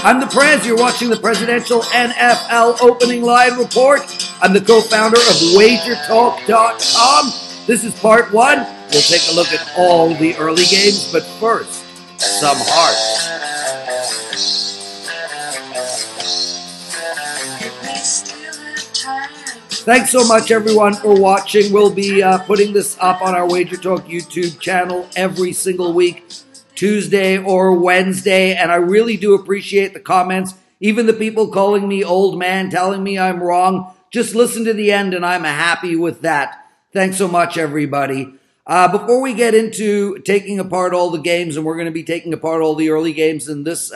I'm the Prez. You're watching the Presidential NFL Opening Line Report. I'm the co-founder of WagerTalk.com. This is part one. We'll take a look at all the early games, but first, some hearts. Thanks so much, everyone, for watching. We'll be putting this up on our WagerTalk YouTube channel every single week, Tuesday or Wednesday, and I really do appreciate the comments. Even the people calling me old man, telling me I'm wrong. Just listen to the end, and I'm happy with that. Thanks so much, everybody. Before we get into taking apart all the games, and we're going to be taking apart all the early games in this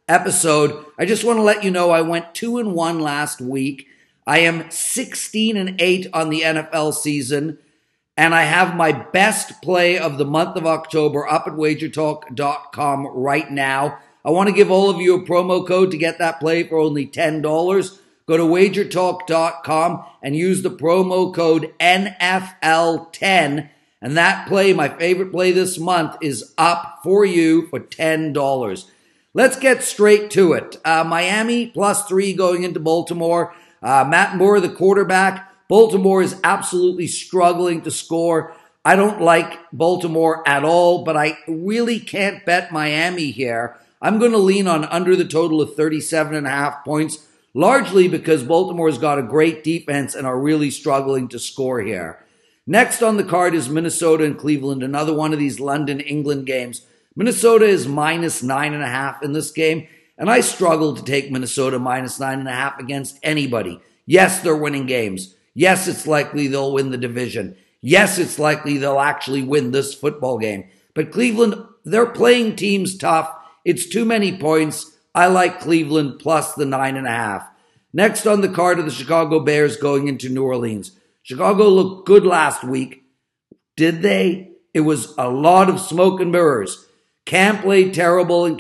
episode, I just want to let you know I went 2-1 last week. I am 16-8 on the NFL season, and I have my best play of the month of October up at WagerTalk.com right now. I want to give all of you a promo code to get that play for only $10. Go to WagerTalk.com and use the promo code NFL10, and that play, my favorite play this month, is up for you for $10. Let's get straight to it. Miami +3 going into Baltimore. Matt Moore, the quarterback. Baltimore is absolutely struggling to score. I don't like Baltimore at all, but I really can't bet Miami here. I'm going to lean on under the total of 37.5 points, largely because Baltimore's got a great defense and are really struggling to score here. Next on the card is Minnesota and Cleveland, another one of these London, England games. Minnesota is -9.5 in this game. And I struggle to take Minnesota -9.5 against anybody. Yes, they're winning games. Yes, it's likely they'll win the division. Yes, it's likely they'll actually win this football game. But Cleveland, they're playing teams tough. It's too many points. I like Cleveland plus the 9.5. Next on the card are the Chicago Bears going into New Orleans. Chicago looked good last week. Did they? It was a lot of smoke and mirrors. Cam played terrible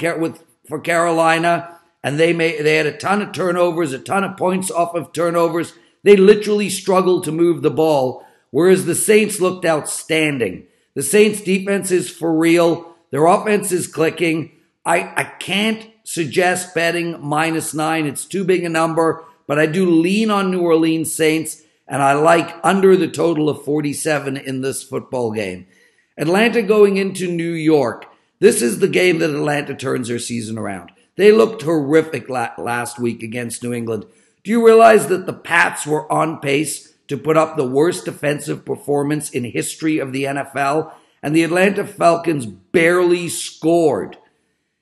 for Carolina, and they had a ton of turnovers, a ton of points off of turnovers. They literally struggled to move the ball, whereas the Saints looked outstanding. The Saints' defense is for real. Their offense is clicking. I can't suggest betting -9. It's too big a number, but I do lean on New Orleans Saints, and I like under the total of 47 in this football game. Atlanta going into New York. This is the game that Atlanta turns their season around. They looked horrific last week against New England. Do you realize that the Pats were on pace to put up the worst defensive performance in history of the NFL? And the Atlanta Falcons barely scored.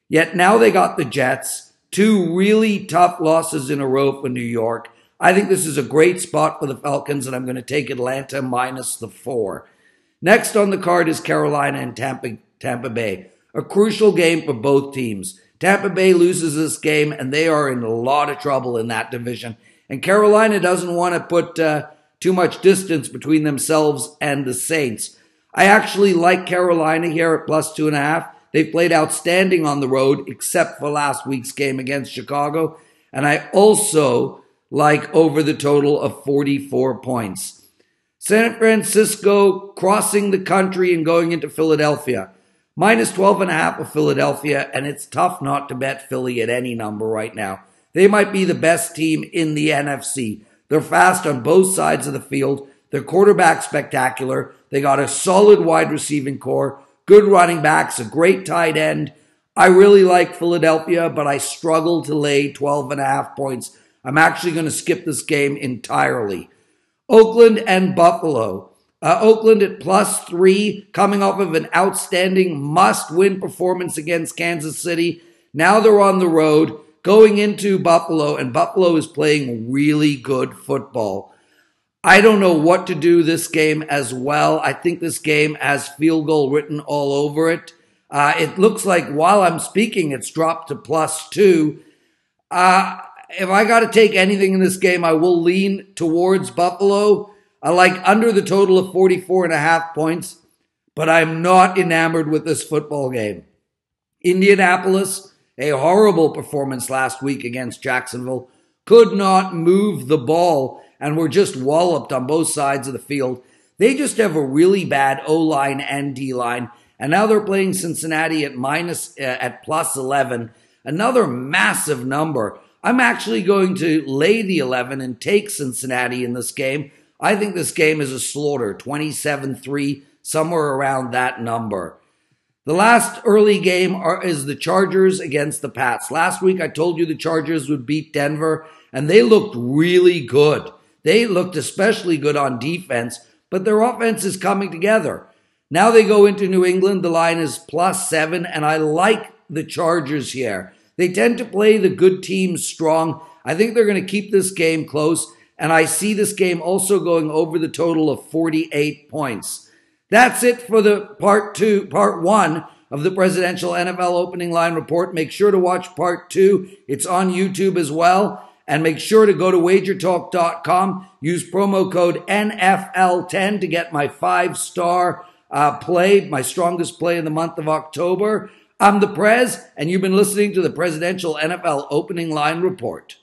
Yet now they got the Jets. 2 really tough losses in a row for New York. I think this is a great spot for the Falcons, and I'm going to take Atlanta -4. Next on the card is Carolina and Tampa Bay. A crucial game for both teams. Tampa Bay loses this game, and they are in a lot of trouble in that division. And Carolina doesn't want to put too much distance between themselves and the Saints. I actually like Carolina here at +2.5. They've played outstanding on the road, except for last week's game against Chicago. And I also like over the total of 44 points. San Francisco crossing the country and going into Philadelphia. -12.5 of Philadelphia, and it's tough not to bet Philly at any number right now. They might be the best team in the NFC. They're fast on both sides of the field. Their quarterback's spectacular. They got a solid wide receiving core, good running backs, a great tight end. I really like Philadelphia, but I struggle to lay 12.5 points. I'm actually going to skip this game entirely. Oakland and Buffalo. Oakland at +3, coming off of an outstanding must-win performance against Kansas City. Now they're on the road, going into Buffalo, and Buffalo is playing really good football. I don't know what to do this game as well. I think this game has field goal written all over it. It looks like while I'm speaking, it's dropped to +2. If I got to take anything in this game, I will lean towards Buffalo. I like under the total of 44.5 points, but I'm not enamored with this football game. Indianapolis, a horrible performance last week against Jacksonville, could not move the ball and were just walloped on both sides of the field. They just have a really bad O-line and D-line, and now they're playing Cincinnati at +11. another massive number. I'm actually going to lay the 11 and take Cincinnati in this game. I think this game is a slaughter, 27-3, somewhere around that number. The last early game is the Chargers against the Pats. Last week I told you the Chargers would beat Denver, and they looked really good. They looked especially good on defense, but their offense is coming together. Now they go into New England. The line is +7, and I like the Chargers here. They tend to play the good teams strong. I think they're going to keep this game close, and I see this game also going over the total of 48 points. That's it for the part one of the Presidential NFL Opening Line Report. Make sure to watch part 2. It's on YouTube as well. And make sure to go to WagerTalk.com. Use promo code NFL10 to get my 5-star play, my strongest play in the month of October. I'm the Prez, and you've been listening to the Presidential NFL Opening Line Report.